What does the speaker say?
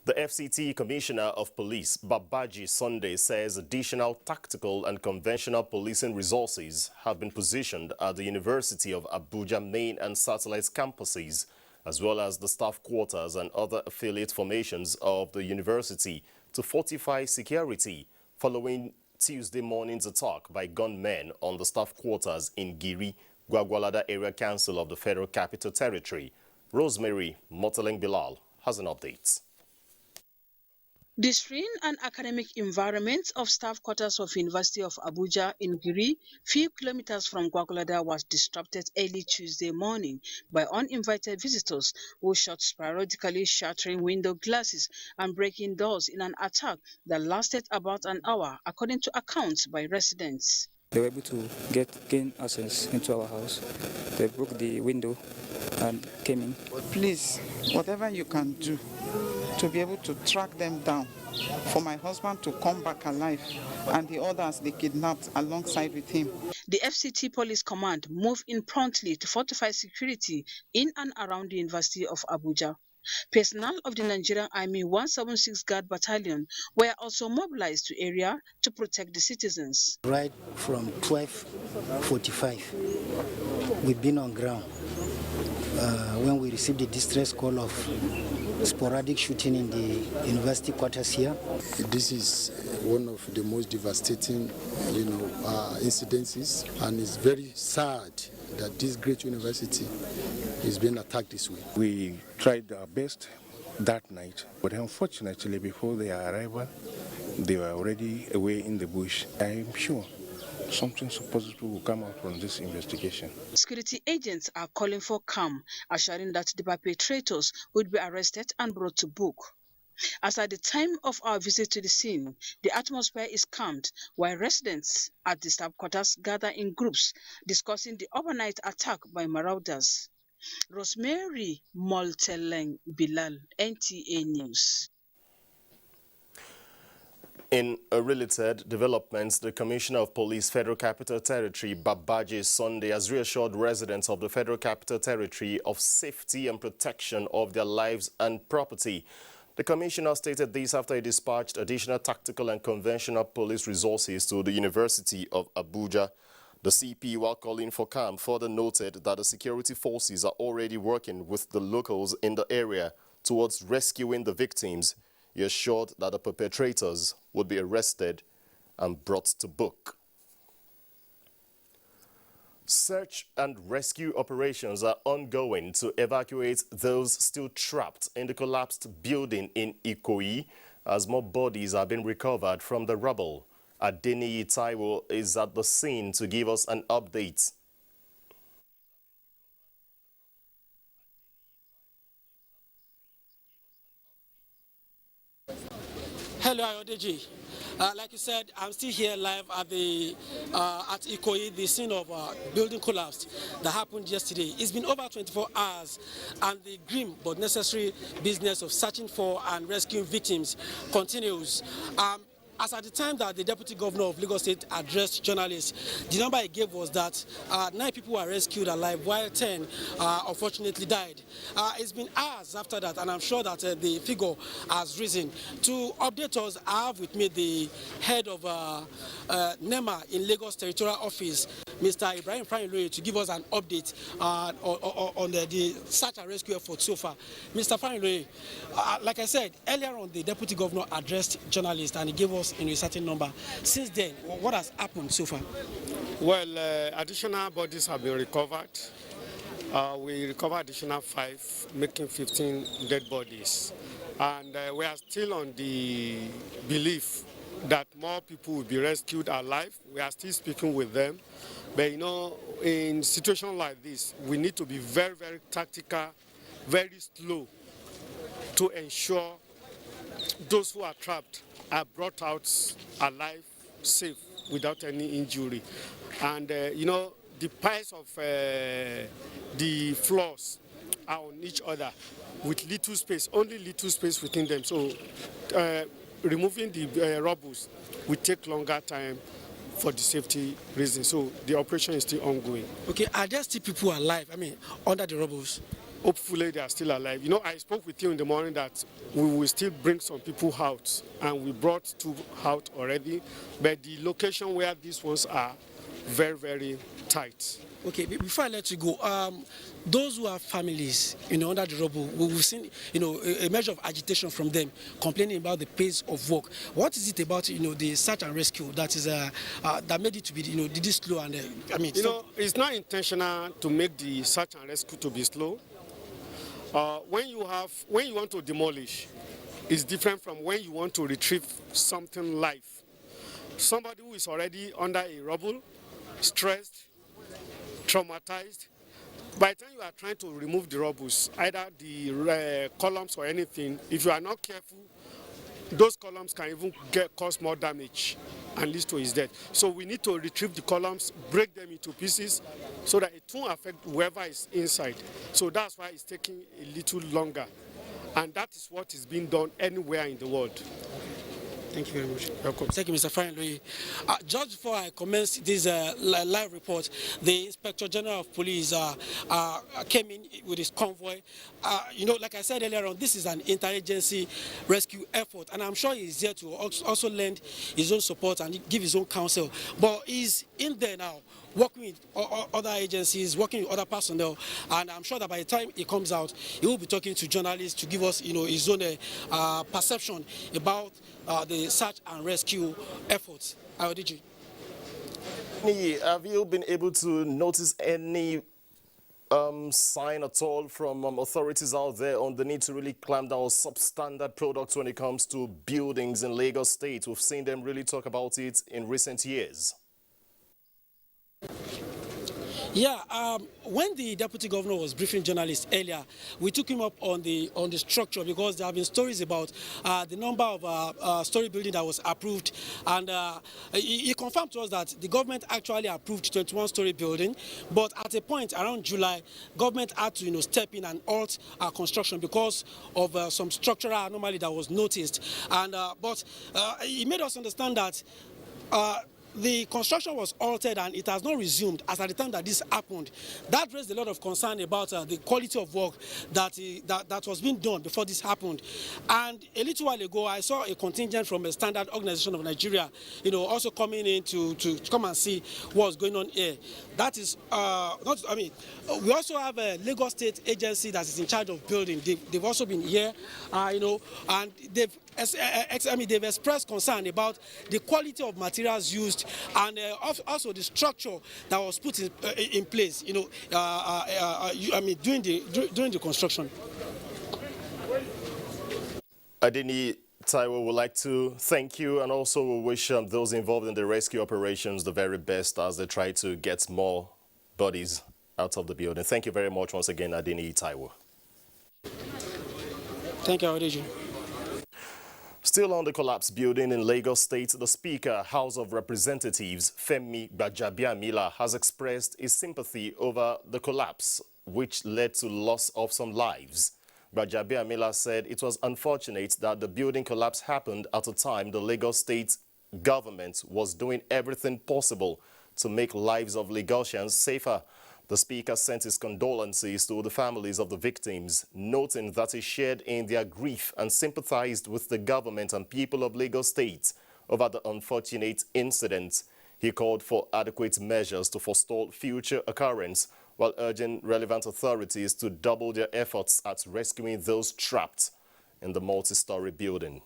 The FCT Commissioner of Police, Babaji Sunday, says additional tactical and conventional policing resources have been positioned at the University of Abuja main and satellite campuses, as well as the staff quarters and other affiliate formations of the university to fortify security following Tuesday morning's attack by gunmen on the staff quarters in Giri, Gwagwalada Area Council of the Federal Capital Territory. Rosemary Moteleng Bilal has an update. The serene and academic environment of staff quarters of University of Abuja in Giri, few kilometers from Gwagwalada, was disrupted early Tuesday morning by uninvited visitors who shot sporadically, shattering window glasses and breaking doors in an attack that lasted about an hour, according to accounts by residents. They were able to gain access into our house. They broke the window and came in. Please, whatever you can do to be able to track them down, for my husband to come back alive and the others they kidnapped alongside with him. The FCT Police Command moved in promptly to fortify security in and around the University of Abuja. Personnel of the Nigerian Army 176 Guard Battalion were also mobilized to area to protect the citizens. Right from 12:45, we've been on ground. When we received the distress call of sporadic shooting in the university quarters here. This is one of the most devastating, incidences, and it's very sad that this great university is being attacked this way. We tried our best that night, but unfortunately, before their arrival, they were already away in the bush. I'm sure something positive will come out from this investigation. Security agents are calling for calm, assuring that the perpetrators would be arrested and brought to book. As at the time of our visit to the scene, the atmosphere is calmed, while residents at the staff quarters gather in groups, discussing the overnight attack by marauders. Rosemary Moteleng Bilal, NTA News. In a related developments, the Commissioner of Police Federal Capital Territory, Babaji Sunday, has reassured residents of the Federal Capital Territory of safety and protection of their lives and property. The Commissioner stated this after he dispatched additional tactical and conventional police resources to the University of Abuja. The CP, while calling for calm, further noted that the security forces are already working with the locals in the area towards rescuing the victims. He assured that the perpetrators would be arrested and brought to book. Search and rescue operations are ongoing to evacuate those still trapped in the collapsed building in Ikoyi as more bodies are being recovered from the rubble. Adeniyi Taiwo is at the scene to give us an update. Hello, Ayodeji. Like you said, I'm still here live at Ikoyi, the scene of building collapse that happened yesterday. It's been over 24 hours, and the grim but necessary business of searching for and rescuing victims continues. As at the time that the Deputy Governor of Lagos State addressed journalists, the number he gave was that 9 people were rescued alive, while 10 unfortunately died. It's been hours after that, and I'm sure that the figure has risen. To update us, I have with me the head of NEMA in Lagos Territorial Office, Mr. Ibrahim Faniloye, to give us an update on the search and rescue effort so far. Mr. Faniloye, like I said, earlier on, the Deputy Governor addressed journalists and he gave us a certain number. Since then, what has happened so far? Well, additional bodies have been recovered. We recovered additional 5, making 15 dead bodies. And we are still on the belief that more people will be rescued alive. We are still speaking with them. But in situations like this, we need to be very, very tactical, very slow to ensure those who are trapped are brought out alive, safe, without any injury. And, the piles of the floors are on each other with little space, only little space within them. So removing the rubble will take longer time for the safety reasons. So the operation is still ongoing. Okay, are there still people alive, under the rubble? hopefully they are still alive. You know, I spoke with you in the morning that we will still bring some people out, and we brought 2 out already, but the location where these ones are very, very tight. Okay, before I let you go, those who have families, under the rubble, we've seen, a measure of agitation from them, complaining about the pace of work. What is it about, the search and rescue that is that made it to be, this slow? And it's not intentional to make the search and rescue to be slow. When you want to demolish, it's different from when you want to retrieve something live. Somebody who is already under a rubble, stressed, traumatized, by the time you are trying to remove the rubble, either the columns or anything, if you are not careful, those columns can even cause more damage and lead to his death. So we need to retrieve the columns, break them into pieces, so that it won't affect whoever is inside. So that's why it's taking a little longer. And that is what is being done anywhere in the world. Thank you very much. Welcome. Thank you, Mr. Farinloye. Just before I commence this live report, the Inspector General of Police came in with his convoy. Like I said earlier on, this is an interagency rescue effort, and I'm sure he's here to also lend his own support and give his own counsel. But he's in there now, working with other agencies, working with other personnel, and I'm sure that by the time he comes out, he will be talking to journalists to give us, his own perception about the search and rescue efforts. Aodiji. Have you been able to notice any sign at all from authorities out there on the need to really clamp down on substandard products when it comes to buildings in Lagos State? We've seen them really talk about it in recent years. Yeah, when the deputy governor was briefing journalists earlier, we took him up on the structure, because there have been stories about the number of story building that was approved, and he confirmed to us that the government actually approved 21-story building, but at a point around July, government had to step in and halt construction because of some structural anomaly that was noticed, and but he made us understand that the construction was altered and it has not resumed as at the time that this happened. That raised a lot of concern about the quality of work that was being done before this happened. And a little while ago, I saw a contingent from a Standard Organization of Nigeria, also coming in to come and see what's going on here. That is, we also have a Lagos State agency that is in charge of building. They've also been here, and they've expressed concern about the quality of materials used and also the structure that was put in place, during the construction. Adini Taiwo would like to thank you, and also we wish those involved in the rescue operations the very best as they try to get more bodies out of the building. Thank you very much once again, Adini Taiwo. Thank you, Audrey. Still on the collapsed building in Lagos State, the Speaker, House of Representatives, Femi Gbajabiamila, has expressed his sympathy over the collapse, which led to loss of some lives. Gbajabiamila said it was unfortunate that the building collapse happened at a time the Lagos State government was doing everything possible to make lives of Lagosians safer. The Speaker sent his condolences to the families of the victims, noting that he shared in their grief and sympathized with the government and people of Lagos State over the unfortunate incident. He called for adequate measures to forestall future occurrence, while urging relevant authorities to double their efforts at rescuing those trapped in the multi-story building.